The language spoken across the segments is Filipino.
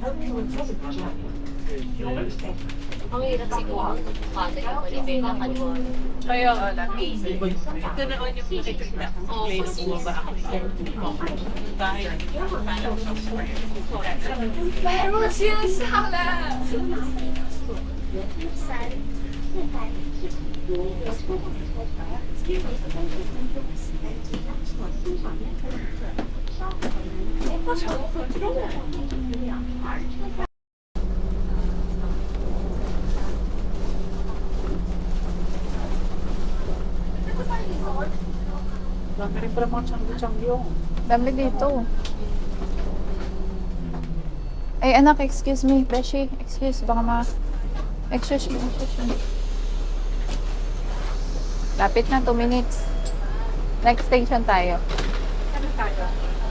Ang hirap siguro kung paano yung manibela ka doon. Kaya nga lang, ito na on yung nakikita. Place mo ba ako? Dahil parang Pero siya sala! dami rin pala mga tiyangyo. Dami dito. Ay, anak, excuse me. Beshi, excuse, baka ma... Excuse me, excuse me. Lapit na, 2 minutes. Next station tayo. Ano tayo?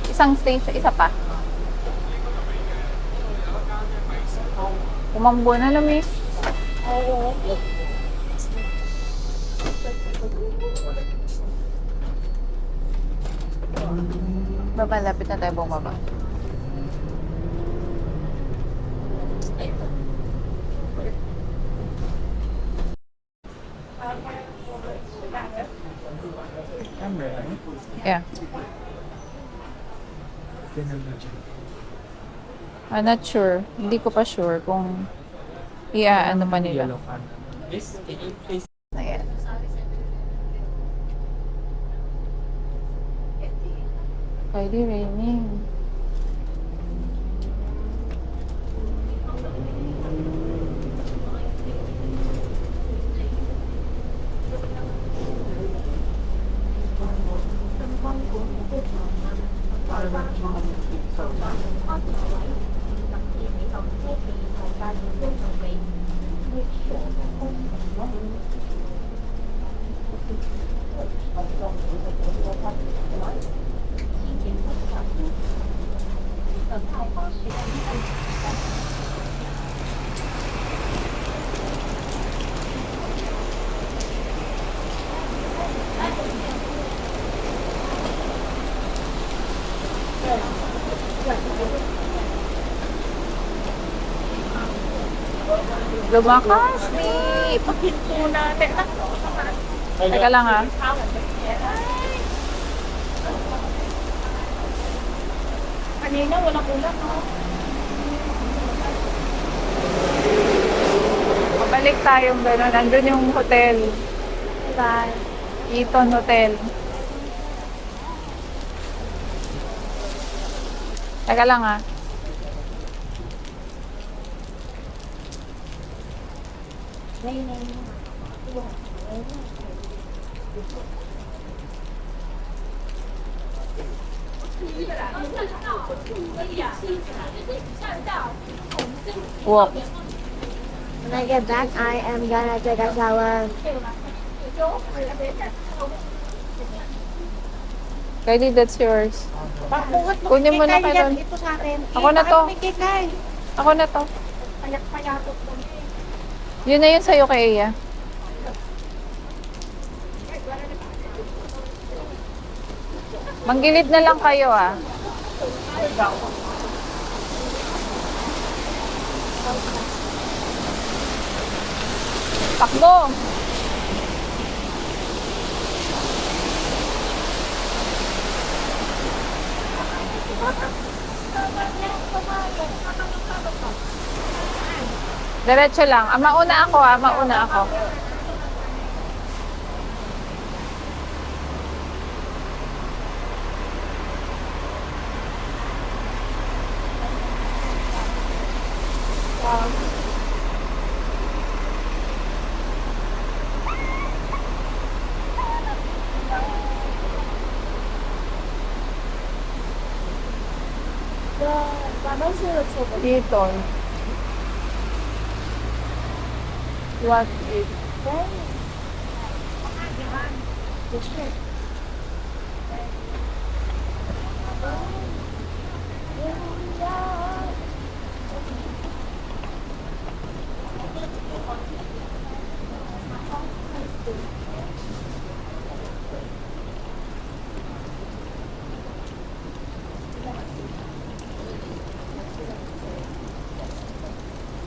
Isang station, isa pa. Umambo na lang, miss. Oo. Baba, lapit na tayo bumaba. Camera? Yeah. I'm not sure. Hindi ko pa sure kung ano pa nila. Yellow can. Miss, can you please? Ayan. Kylie raining. Lumakas ni pakinto natin. Teka lang ha. Kanina, walang ulan, no? Pabalik tayong gano'n. Nandun yung hotel. Bye. Eton Hotel. Teka lang ha. Walk. When I get back, I am gonna take a shower. Kylie, that's yours. Pakungat mo. Kunin mo na Kay Kay, kayo. Ito sa akin. Ako na to. May kikay. Ako na to. Payak-payatot mo. Yun na yun sa'yo kay Iya. Manggilid na lang kayo ah. Takbo! Diretso lang. Ah, mauna ako ah. Mauna ako. Dito. What is that?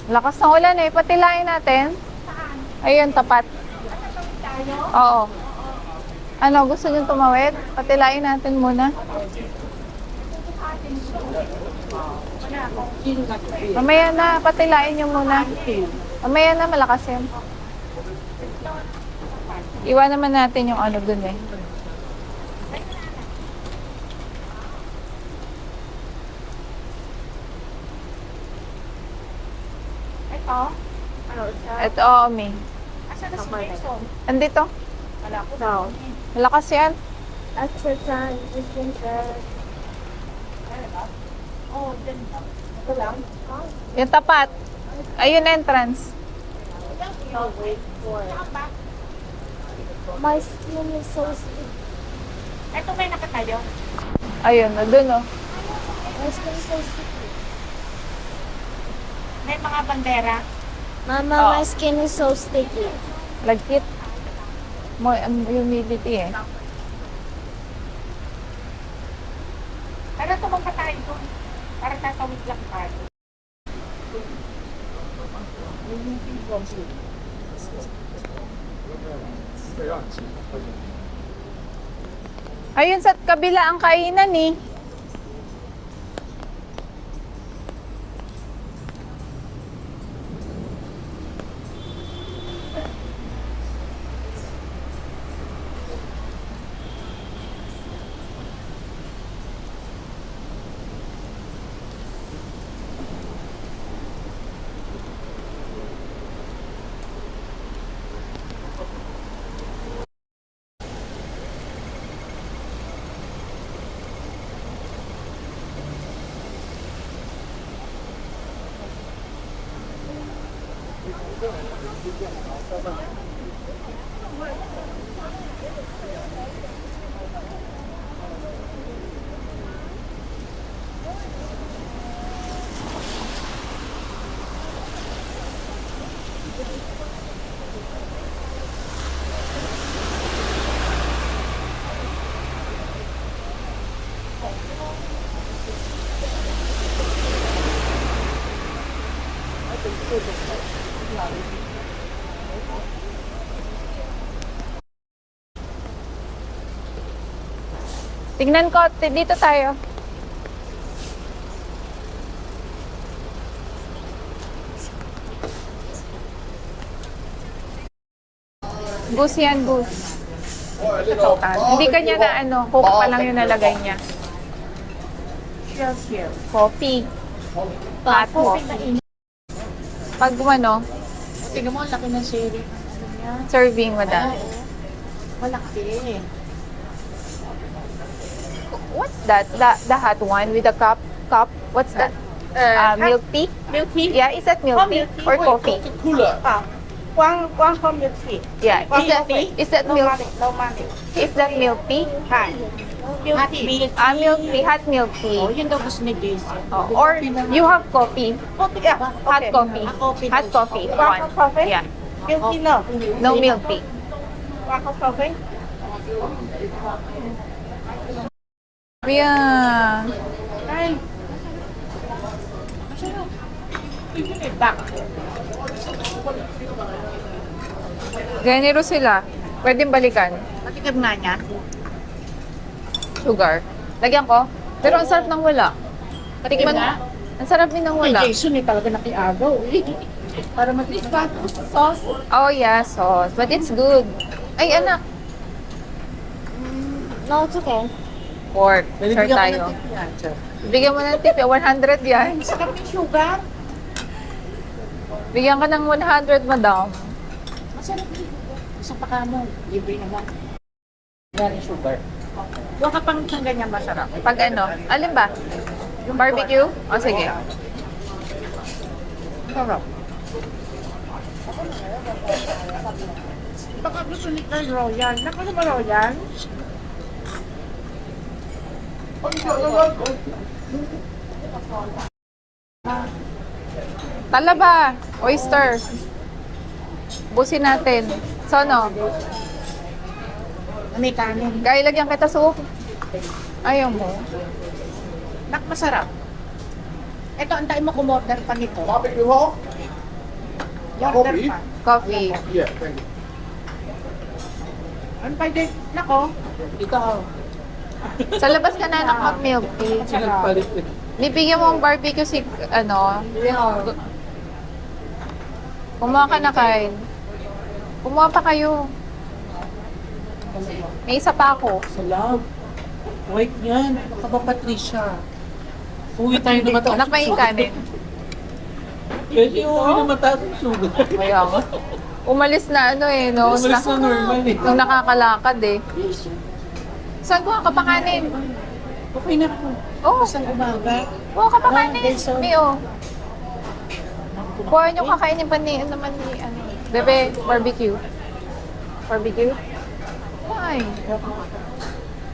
Lakas ng ulan eh. Patilain natin. Ayun, tapat. Oo. Ano, gusto niyo tumawid? Patilain natin muna. Mamaya na, patilain niyo muna. Mamaya na, malakas yan. Iwan naman natin yung ano dun eh. Ito? Ano, Ito, Omi. Asa na si Jason? Andito. So, Malakas yan. exercise, distance. Oh, dyan. Ito lang? Yung tapat. Ayun, entrance. Oh, wait for it. My skin is so sticky. Ito ba yung nakatayo? Ayun, dun oh. My skin is so sticky. May mga bandera. Mama, Oh. my skin is so sticky. Lagkit. Mo, ang humidity eh. Ano tumang tayo doon? Para tatawid lang tayo. Ayun, sa kabila ang kainan eh. Tingnan ko, dito tayo. Goose yan, goose. Hindi kanya na ano, coke pa lang yung nalagay niya. Coffee. Hot coffee. Pag ano, Tingnan mo, ang laki ng siri. serving, madam. Malaki. What's that? The hot one with the cup? What's that? Milk tea? Milk tea? Yeah, is that milk tea or coffee? Cooler. One for milk tea. Yeah, is that No milk? money, no money. Is that milk tea? Hi. Milk tea. Milk tea, hot milk tea. Oh, yun daw gusto ni Jason. Oh, or you have coffee, Coffee, yeah. hot coffee, Coffee. hot coffee. One cup coffee? Yeah, Milk tea, no. no milk tea. One cup coffee? Yeah. Ay. Masarap. Yun eh, back. Ganero sila. Pwedeng balikan. Matikab nga niya. Sugar. Lagyan ko. Pero ang sarap ng wala. Patikim nga. Ang sarap din ng wala. Jason eh, talaga nakiagaw eh. Para matikman. Sauce. Oh yeah, sauce. But it's good. Ay, anak. No, it's okay. Pork. Sure tayo. Bigyan mo ng tip. 100 yan. Sarap yung sugar. Bigyan ka ng 100, madam. Masarap yung sugar. Isang pa ka mo. Libre naman. Yan yung sugar. Huwag ka pang isang ganyan masarap. Pag ano? Alin ba? Barbecue? O sige. Sarap. Baka gusto ni Kay Royal. Nakala ba Royal? Talaba. Oyster. Busin natin. Sono. May kanin. Kaya lagyan kita soup. Ayaw mo. Nak masarap. Ito, antayin mo kumorder pa nito. Coffee? Coffee. Yeah, thank you. Ano pa din? Nako. Ikaw. Sa labas ka na anak mag-milk tea. Sinagpalit eh. Bibigyan mo ang barbecue si, kumuha ka na, Kyle. Kumuha pa kayo. May isa pa ako. Salam. Wait yan. Baka ba Patricia? Uwi tayo na mataas. Anak, may kanin. Pwede uwi na mataas ang sugar. Kaya nga. Umalis na no? Umalis na normal eh. Nung nakakalakad eh. Saan kuha ka pa kanin? Okay na ako. Oo. Isang umaga. Kuha ka pa kanin. Mio. Kuha nyo kakainin pa naman ni, Bebe, barbecue. Barbecue? Why?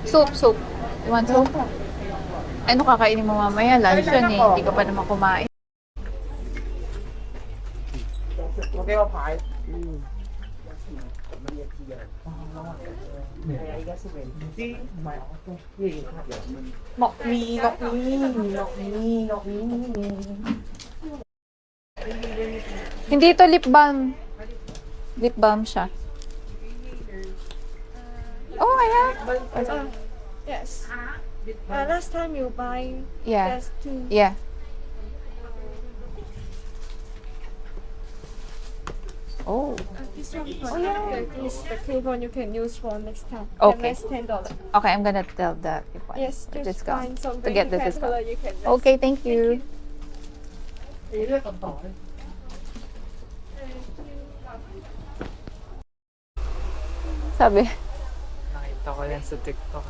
Soup. You want soup? Ano kakainin mo mamaya? Lunch yun eh. Hindi ka pa naman kumain. Okay, okay. Hindi ito lip balm. Lip balm siya. Oh, yeah. Yes. Last time you buy Yeah. just two. Yeah. Oh. This one for this the coupon you can use for next time. Okay. That's $10. Okay, I'm gonna tell the people. Yes, the just discount find something to get the depends discount. whether you can. Okay, thank you. Sabi, Nakita ko yan sa TikTok.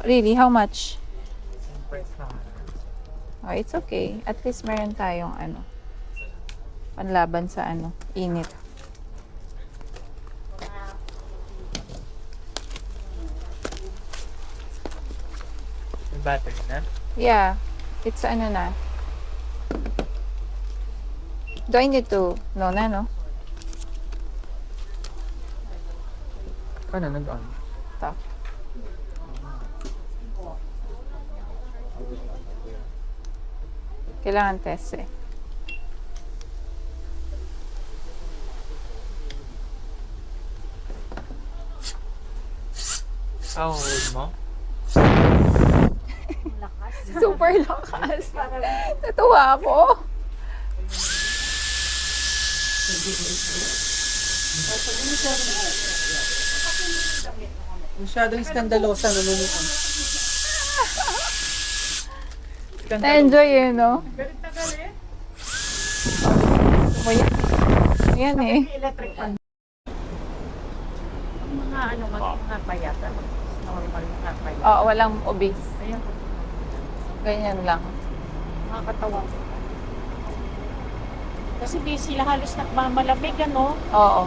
really, how much? Siyempre sa Oh, it's okay. At least meron tayong panlaban sa init. May battery na? Yeah, it's na. Do I need to know na, no? Paano nag-on? Ito. Kailangan test eh. Hold mo? Super lakas. Natuwa ako. Masyadong skandalosa naman yun. Na-enjoy eh, no? O yan. Yan eh. Mga mga payata. Normal na payata. Oo, walang obese. Ganyan lang. Nakakatawa. Kasi di sila halos nagmamalamig, ano? Oo.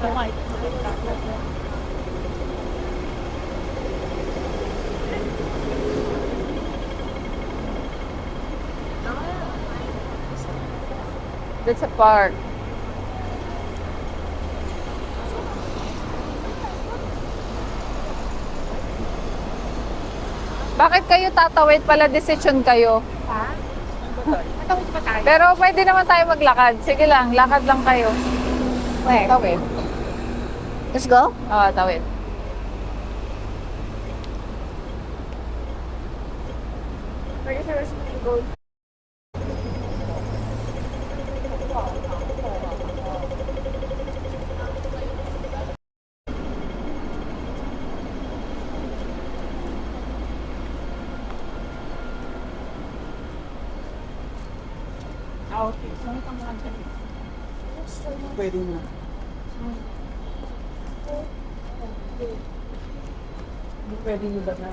Kamay. That's a park. Bakit kayo tatawid pala decision kayo? Matawid pa tayo. Pero pwede naman tayo maglakad. Sige lang, lakad lang kayo. Where? Tawid. Let's go. Oo, tawid. Where is the go? Okay. So, ito mga ganito. Pwede na. Pwede nyo ba na?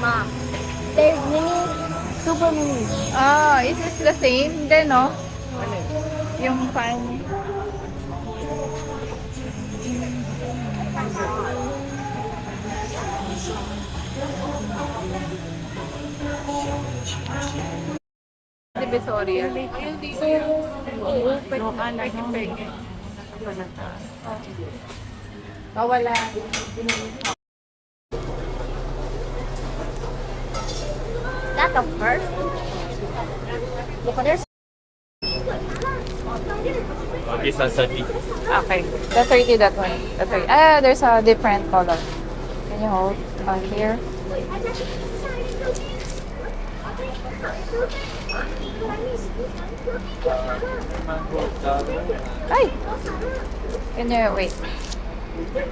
Ma. There's mini, super mini. Ah, is this the same? Hindi, no? Yung fan. Divisoria. Ayun, di ko Local, ano? Wala. That the first? Look, there's This is 30. Okay. The 30, that one. The 30. Ah, there's a different color. Can you hold here? Ay! Can you wait? Thank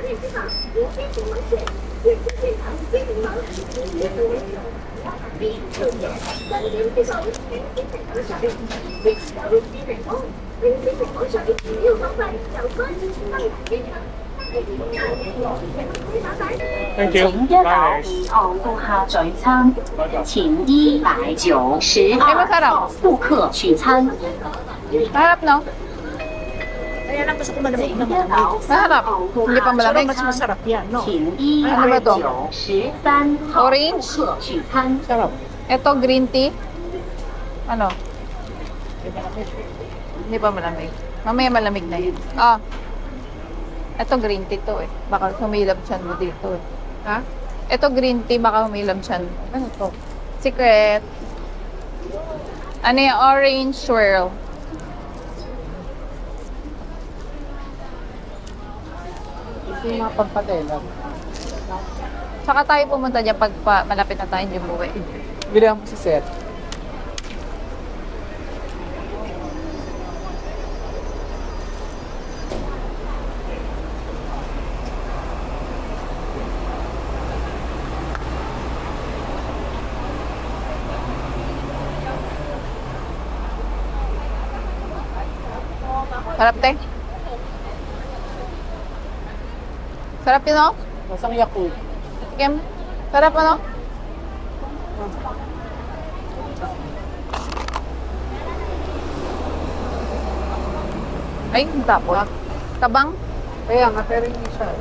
you. 一島以後顧客聚餐，前衣擺酒12顧客取餐。 Maharap, no? Kaya lang gusto ko malamig na 一 malamig. 島 Maharap. Hindi pa Pero malamig. mas masarap yan, no? 前衣 Ano ba 擺 to? 酒13號 Orange? 顧客取餐。 Sarap. Ito, green tea. Ano? Hindi pa malamig. Mamaya malamig na yun. Ah. Ito, green tea to eh. Baka humilab siyan mo dito eh. Ha? Ito, green tea. Baka humilab siyan mo. Ano to? Secret. Ano yung orange swirl? Yung mga pampatela. Saka tayo pumunta dyan pag malapit na tayo yung buwi. Bilang mo sa set. Sarap, te. Sarap yun, no? Masang Yakult. Kim? Sarap, ano? Ay, tapos. Tabang? Kaya nga, pero hindi siya.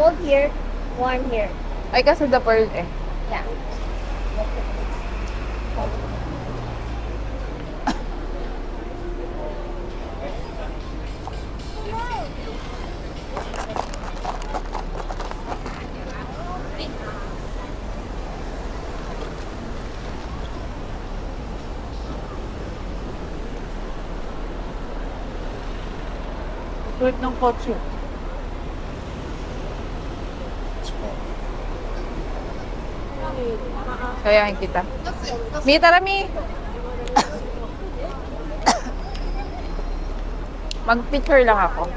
cold here, warm here. Ay, kasi the pearl eh. Yeah. Sweet ng kotse. Kaya kita. Mi, tara, Mi. Mag-picture lang ako.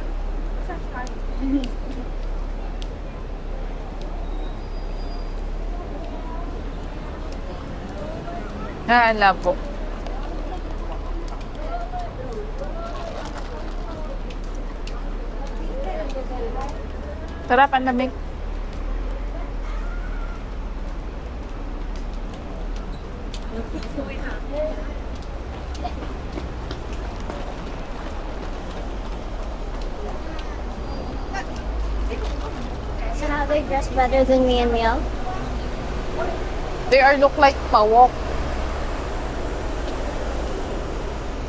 Labo. Sarap, ang lamig. So how they dress better than me and Mel? They are look like pawok.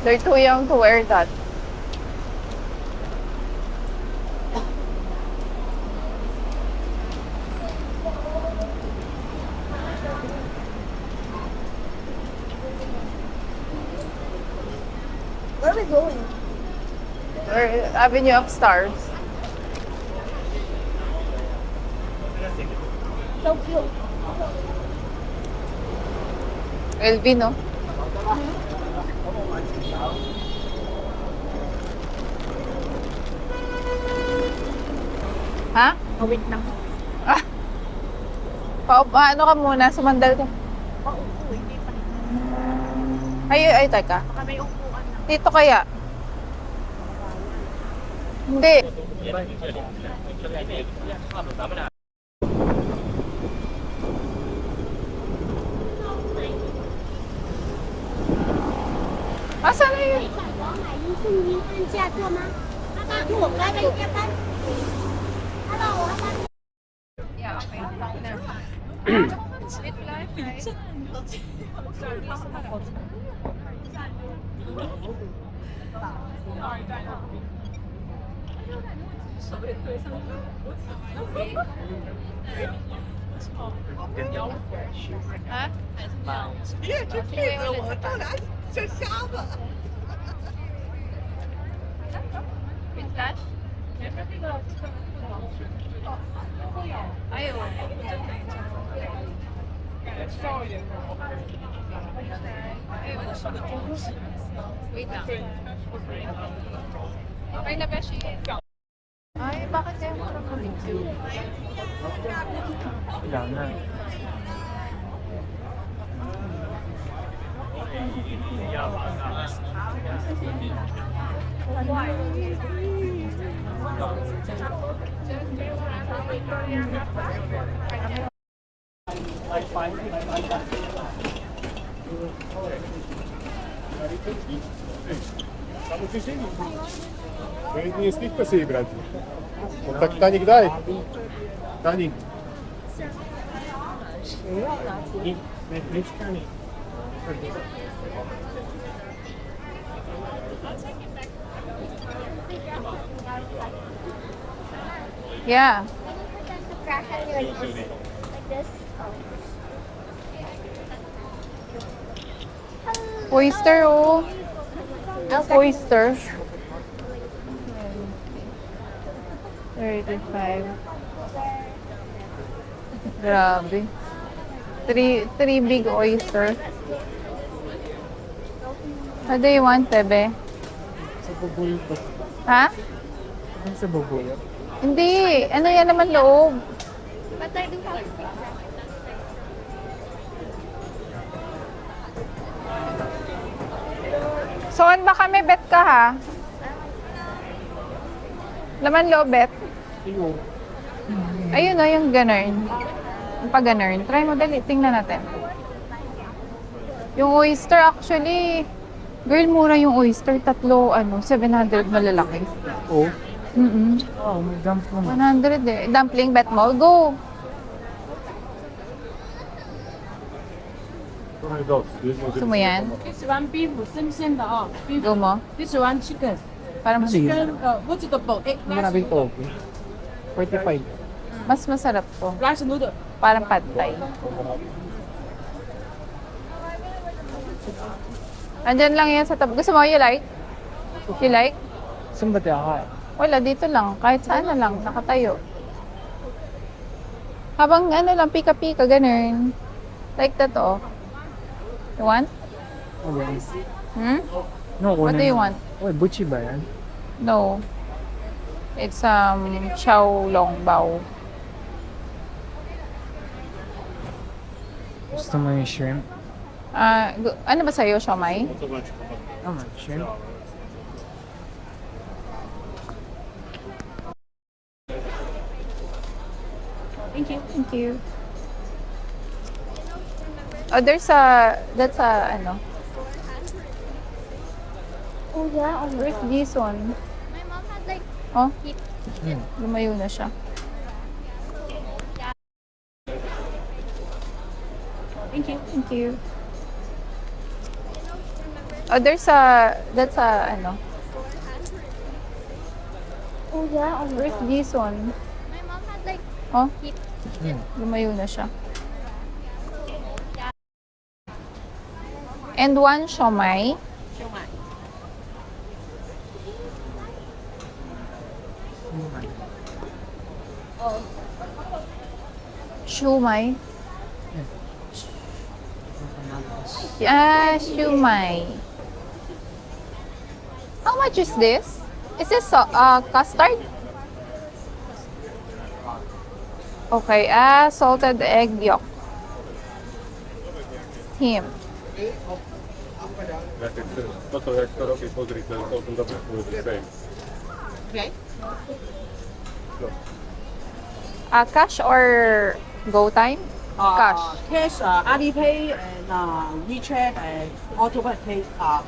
They're too young to wear that. Where are we going? Or Avenue of Stars. So cute. LV, no? Ha? Awit lang. Ano ka muna? Sumandal ka. paupo, hindi pa. Ay, teka. Baka may upuan na. Dito kaya? Hindi. Asan na yun? 我买一送一，按价做吗？我来了一班。Hello，我要 Yeah, okay. Sweet life, right? Ha? Sige, ulit pa. With flash? Ayaw. Wait lang. Okay na ba siya? Ay, bakit kayo makakabidyo? Kailangan. Не стих посеебрать. Вот так Таник дай. Таник. Yeah. crack on your nose. Like this. Oyster, oh. Oyster. 35. Grabe. Three big oyster. What do you want, Bebe? Sa bubuyog ba? Ha? Sa bubuyog? Hindi. Ano yan naman loob? But I do have stick. Saan ba kami, bet ka ha? Laman loob, bet? Iyo. Ayun na, yung ganern. Yung pag-ganern. Try mo, dali. Tingnan natin. Yung oyster, actually, girl, mura yung oyster. Tatlo, 700 malalaki. Oh. Mm-mm. Oh, may dump mo. 100 eh. Dumpling, bet mo. Go! Gusto mo yan? 喜欢 beef 生鲜的啊 ，beef Go mo? 你喜欢 chicken Para mas, Sige. chicken vegetable egg Maraming tofu. 45. mas masarap to. rice noodle Parang pad thai. Andyan lang yan sa tab. Gusto mo, you like? You like? Saan ba tayo kaya? Wala, dito lang. Kahit saan na lang. Nakatayo. Habang lang, pika-pika, ganun. Like that, oh. You want? Okay. Hmm? No, What do you want? Oh, buchi ba yan? No. It's chow long bao. Gusto mo yung shrimp? Ano ba sa'yo, siomai? Tama, shrimp. Thank you. Oh, that's Oh yeah, oh my where's god. this one? My mom had like Oh, Hmm. lumayo na siya. Thank you. Oh, that's oh yeah, oh my where's god. this one? My mom had like Oh, Hmm. lumayo na siya. And one siomai. Siomai. Yeah, siomai. How much is this? Is this custard? Okay, salted egg yolk. him. Toto jak to robi, pozri, to je celkom dobre, to je same. Okay? Cash or go time? Cash. Cash, Alipay and WeChat and AutoPay card.